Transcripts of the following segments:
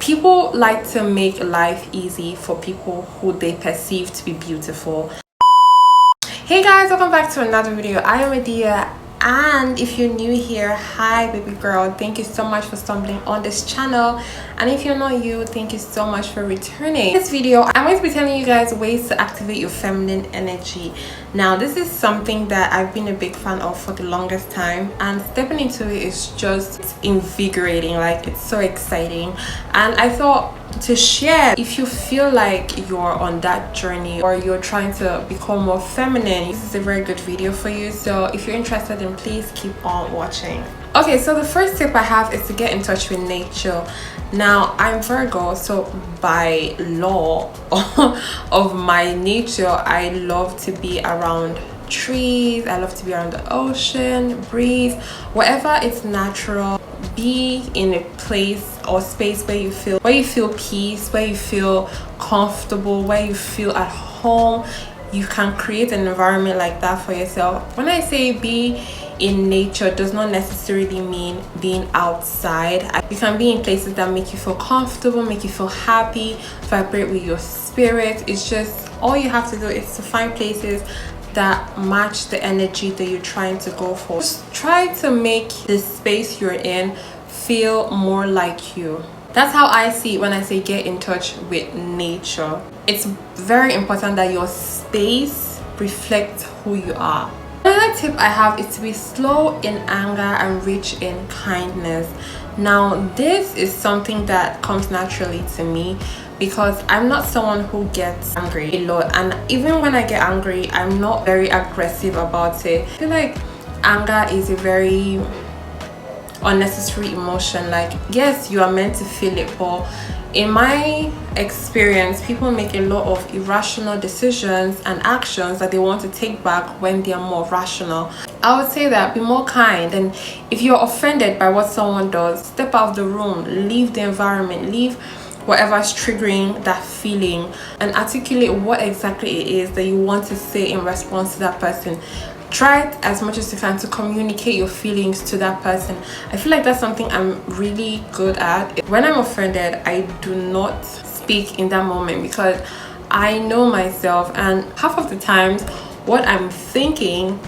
People like to make life easy for people who they perceive to be beautiful. Hey guys, welcome back to another video. I am Adiah, and if you're new here, hi baby girl, thank you so much for stumbling on this channel. And if you're not you, thank you so much for returning. In this video, I'm going to be telling you guys ways to activate your feminine energy. Now this is something that I've been a big fan of for the longest time, and stepping into it is just invigorating. Like, it's so exciting, and I thought to share. If you feel like you're on that journey or you're trying to become more feminine, this is a very good video for you. So if you're interested, then please keep on watching. Okay, so the first tip I have is to get in touch with nature. Now I'm Virgo, so by law of my nature, I love to be around trees, I love to be around the ocean, breeze, wherever it's natural. Be in a place or space where you feel peace, where you feel comfortable, where you feel at home. You can create an environment like that for yourself. When I say be in nature, does not necessarily mean being outside. You can be in places that make you feel comfortable, make you feel happy, vibrate with your spirit. It's just, all you have to do is to find places that match the energy that you're trying to go for. Just try to make the space you're in feel more like you. That's how I see it when I say get in touch with nature. It's very important that your space reflects who you are. Another tip I have is to be slow in anger and rich in kindness. Now this is something that comes naturally to me because I'm not someone who gets angry a lot, and even when I get angry, I'm not very aggressive about it. I feel like anger is a very unnecessary emotion. Like, yes, you are meant to feel it, but in my experience, people make a lot of irrational decisions and actions that they want to take back when they are more rational. I would say that be more kind, and if you're offended by what someone does, step out of the room, leave the environment, leave whatever's triggering that feeling, and articulate what exactly it is that you want to say in response to that person. Try it as much as you can to communicate your feelings to that person. I feel like that's something I'm really good at. When I'm offended, I do not speak in that moment because I know myself, and half of the times what I'm thinking,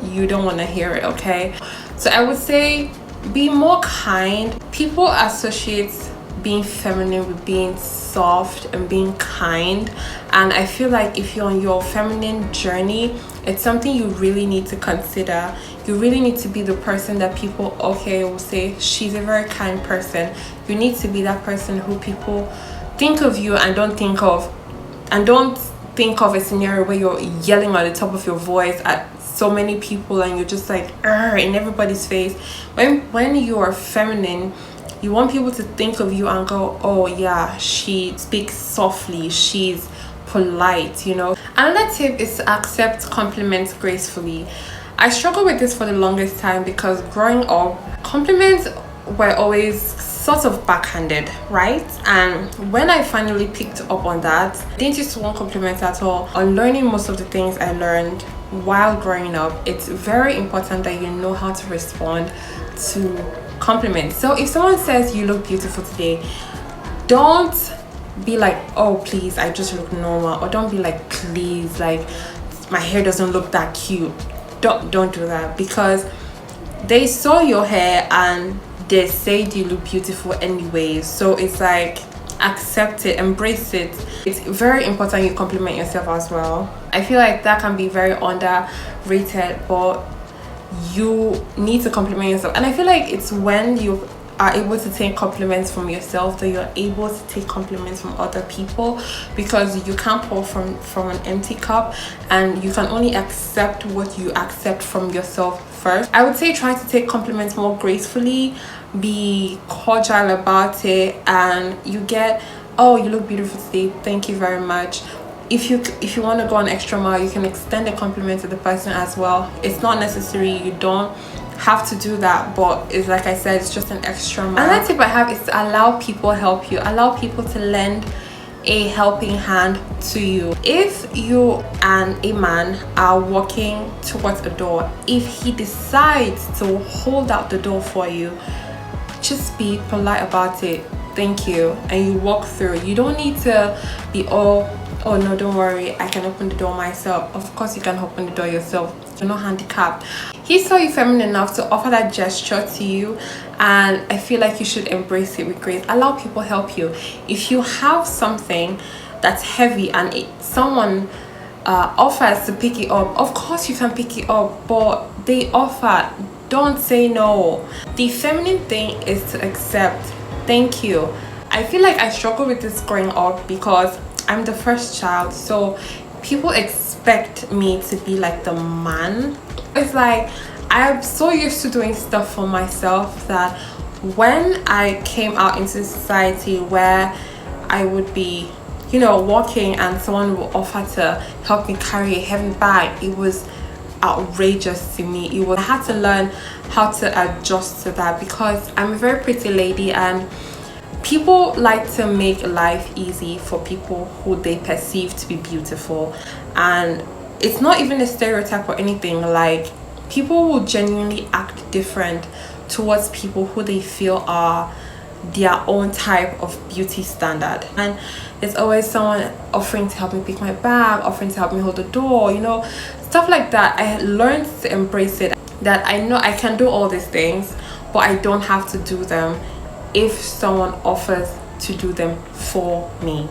you don't want to hear it, okay? So I would say be more kind. People associate being feminine with being soft and being kind, and I feel like if you're on your feminine journey, it's something you really need to consider. You really need to be the person that people will say she's a very kind person. You need to be that person who people think of you and don't think of a scenario where you're yelling at the top of your voice at so many people and you're just like in everybody's face. When you are feminine, you want people to think of you and go, oh yeah, she speaks softly, she's polite, you know. Another tip is to accept compliments gracefully. I struggled with this for the longest time because growing up, compliments were always sort of backhanded, right? And when I finally picked up on that, I didn't used to want compliments at all. On learning most of the things I learned while growing up, it's very important that you know how to respond to compliments. So if someone says you look beautiful today, don't be like, oh please, I just look normal, or don't be like, please, like my hair doesn't look that cute. Don't do that, because they saw your hair and they said you look beautiful anyway. So it's like, accept it, embrace it. It's very important you compliment yourself as well. I feel like that can be very underrated, but you need to compliment yourself. And I feel like it's when you are able to take compliments from yourself that you're able to take compliments from other people, because you can't pour from an empty cup, and you can only accept what you accept from yourself first. I would say try to take compliments more gracefully, be cordial about it, and you get, oh, you look beautiful today, thank you very much. If you want to go an extra mile, you can extend a compliment to the person as well. It's not necessary, you don't have to do that, but it's like I said, it's just an extra mile. Another tip I have is to allow people help you. Allow people to lend a helping hand to you. If you and a man are walking towards a door, if he decides to hold out the door for you, just be polite about it. thank you, and you walk through. You don't need to be all, oh no, don't worry, I can open the door myself. Of course you can open the door yourself, you're not handicapped. He saw you feminine enough to offer that gesture to you, and I feel like you should embrace it with grace. Allow people help you. If you have something that's heavy and someone offers to pick it up, of course you can pick it up, but they offer, don't say no. The feminine thing is to accept. Thank you. I feel like I struggled with this growing up because I'm the first child, so people expect me to be like the man. It's like I'm so used to doing stuff for myself that when I came out into society where I would be, you know, walking and someone would offer to help me carry a heavy bag, it was outrageous to me. I had to learn how to adjust to that because I'm a very pretty lady, and people like to make life easy for people who they perceive to be beautiful. And it's not even a stereotype or anything. Like, people will genuinely act different towards people who they feel are their own type of beauty standard. And there's always someone offering to help me pick my bag, offering to help me hold the door, you know, stuff like that. I learned to embrace it, that I know I can do all these things, but I don't have to do them if someone offers to do them for me.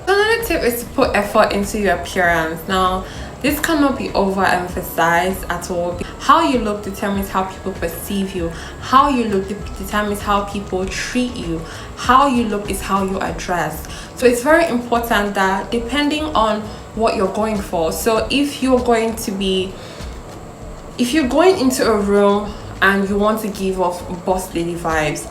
Another tip is to put effort into your appearance. Now, this cannot be overemphasized at all. How you look determines how people perceive you. How you look determines how people treat you. How you look is how you are dressed. So it's very important that depending on what you're going for. So if you're going into a room and you want to give off boss lady vibes,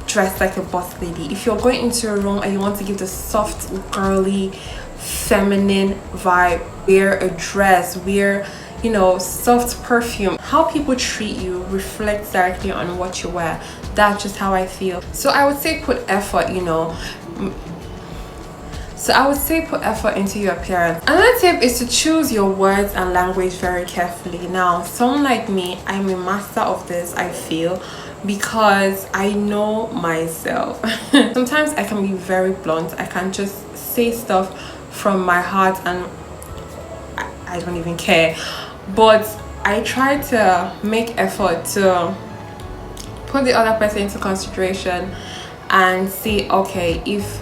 dress like a boss lady. If you're going into a room and you want to give the soft, girly, feminine vibe, wear a dress, wear, you know, soft perfume. How people treat you reflects directly on what you wear. That's just how I feel. So I would say put effort, you know. So I would say put effort into your appearance. Another tip is to choose your words and language very carefully. Now, someone like me, I'm a master of this, I feel, because I know myself. Sometimes I can be very blunt. I can just say stuff from my heart and I don't even care. But I try to make effort to put the other person into consideration and see, okay, if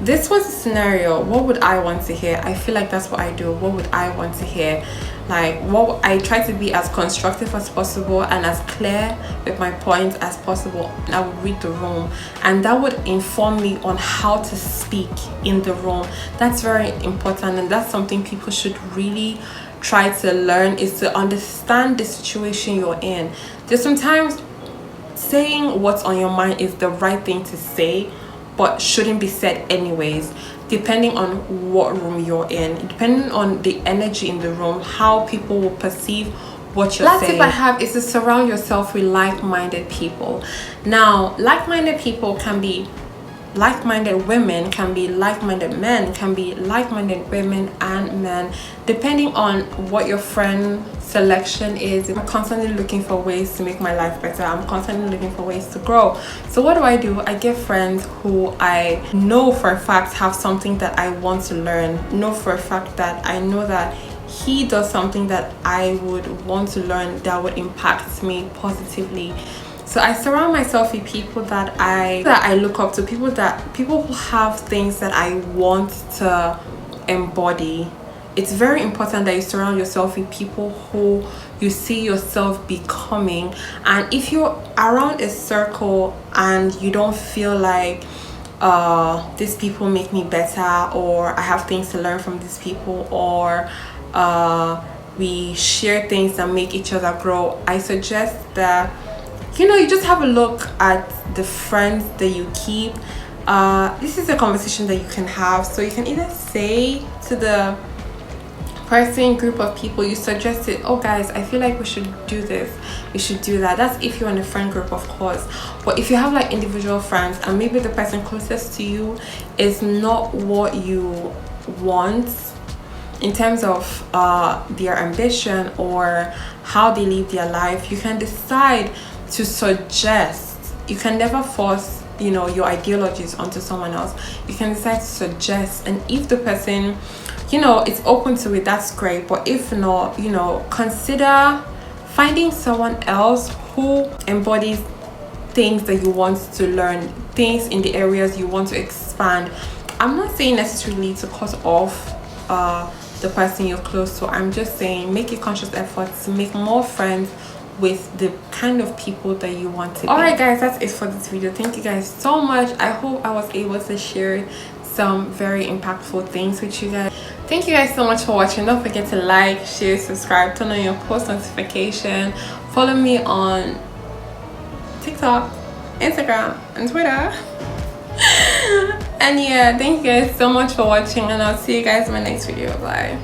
this was a scenario, what would I want to hear? I feel like that's what I do. What would I want to hear? Like, what I try to be as constructive as possible and as clear with my points as possible. I would read the room, and that would inform me on how to speak in the room. That's very important, and that's something people should really try to learn, is to understand the situation you're in. There's sometimes saying what's on your mind is the right thing to say, but shouldn't be said anyways, depending on what room you're in, depending on the energy in the room, how people will perceive what you're saying. Last tip I have is to surround yourself with like-minded people. Now, like-minded people can be like-minded women, can be like-minded men, can be like-minded women and men, depending on what your friend selection is. I'm constantly looking for ways to make my life better. I'm constantly looking for ways to grow. So what do? I get friends who I know for a fact have something that I want to learn, know for a fact that I know that he does something that I would want to learn that would impact me positively. So I surround myself with people that I look up to, people who have things that I want to embody. It's very important that you surround yourself with people who you see yourself becoming. And if you're around a circle and you don't feel like these people make me better, or I have things to learn from these people, or we share things that make each other grow, I suggest that you just have a look at the friends that you keep. This is a conversation that you can have. So you can either say to the person, group of people you suggested, oh guys, I feel like we should do this, we should do that. That's if you're in a friend group, of course. But if you have like individual friends and maybe the person closest to you is not what you want in terms of their ambition or how they live their life, you can decide to suggest. You can never force you know, your ideologies onto someone else. You can decide to suggest, and if the person, you know, is open to it, that's great. But if not, you know, consider finding someone else who embodies things that you want to learn, things in the areas you want to expand. I'm not saying necessarily to cut off the person you're close to. I'm just saying make a conscious effort to make more friends with the kind of people that you want to be. Alright guys, that's it for this video. Thank you guys so much. I hope I was able to share some very impactful things with you guys. Thank you guys so much for watching. Don't forget to like, share, subscribe, turn on your post notification, follow me on TikTok, Instagram, and Twitter. And yeah, thank you guys so much for watching, and I'll see you guys in my next video. Bye.